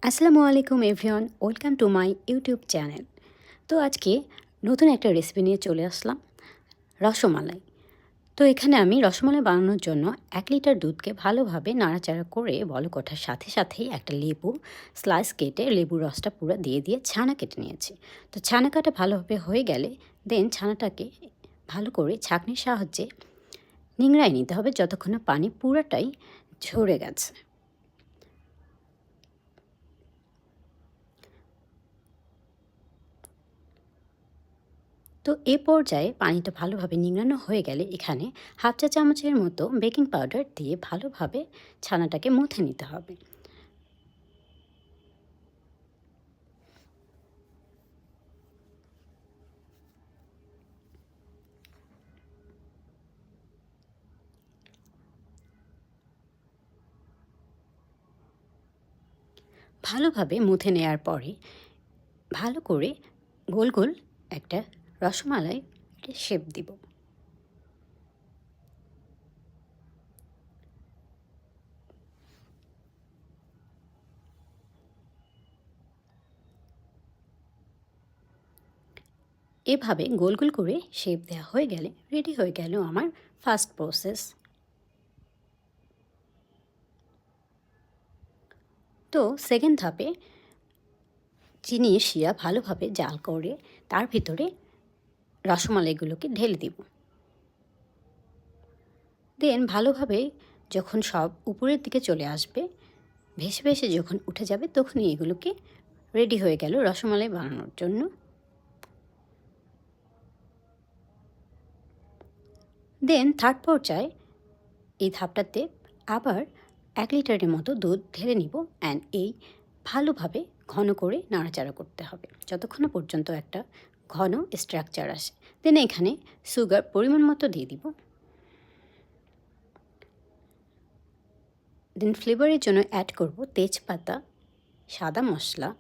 আসসালামু আলাইকুম everyone, welcome to my YouTube channel. তো আজকে নতুন একটা রেসিপি নিয়ে চলে আসলাম, রসমালাই। তো এখানে আমি রসমালাই বানানোর জন্য 1 লিটার দুধকে ভালোভাবে নাড়াচাড়া করে বলক ওঠার সাথে সাথেই একটা লেবু স্লাইস কেটে লেবুর রসটা পুরো দিয়ে ছানা কেটে নিয়েছি। তো ছানা কাটা ভালোভাবে হয়ে গেলে দেন ছানাটাকে ভালো করে ছাঁকনির সাহায্যে নিংড়ায় নিতে হবে যতক্ষণ না পানি পুরোটাই ঝরে গেছে। তো এ পর্যায়ে পানিটা ভালোভাবে নিংড়ানো হয়ে গেলে এখানে হাফ চা চামচের মতো বেকিং পাউডার দিয়ে ভালোভাবে ছানাটাকে মুথে নিতে হবে। ভালোভাবে মুথে নেওয়ার পরে ভালো করে গোল গোল একটা রসমালাই শেপ দিব। এভাবে গোল গোল করে শেপ দেওয়া হয়ে গেলে রেডি হয়ে গেল আমার ফার্স্ট প্রসেস। তো সেকেন্ড ধাপে চিনি শিরা ভালোভাবে জাল করে তার ভিতরে রসমালাইগুলোকে ঢেলে দিব। দেন ভালোভাবে যখন সব উপরের দিকে চলে আসবে, ভেসে ভেসে যখন উঠে যাবে, তখনই এগুলোকে রেডি হয়ে গেল রসমালাই বানানোর জন্য। দেন থার্ড পর্যায়ে এই ধাপটাতে আবার 1 লিটারের মতো দুধ ঢেলে নিব অ্যান্ড এই ভালোভাবে ঘন করে নাড়াচাড়া করতে হবে যতক্ষণ না পর্যন্ত একটা ঘন স্ট্রাকচার আসে। দেন এখানে সুগার পরিমাণ মতো দিয়ে দিব। দেন ফ্লেভারের জন্য অ্যাড করব তেজপাতা, সাদা মশলা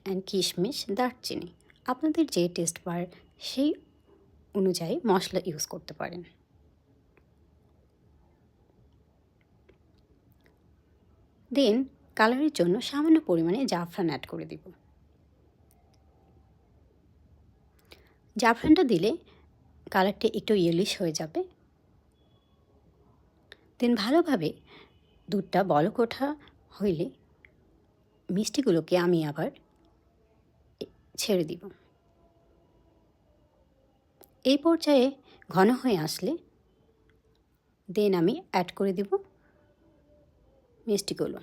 অ্যান্ড কিশমিশ, দারচিনি। আপনাদের যে টেস্ট বার সেই অনুযায়ী মশলা ইউজ করতে পারেন। দেন কালারের জন্য সামান্য পরিমাণে জাফরান অ্যাড করে দিব। জাফরানটা দিলে কালারটা একটু ইয়েলিশ হয়ে যাবে। দেন ভালোভাবে দুধটা বলক ওঠা হইলে মিষ্টিগুলোকে আমি আবার ছেড়ে দিব। এই পর্যায়ে ঘন হয়ে আসলে দেন আমি অ্যাড করে দিব মিষ্টিগুলো।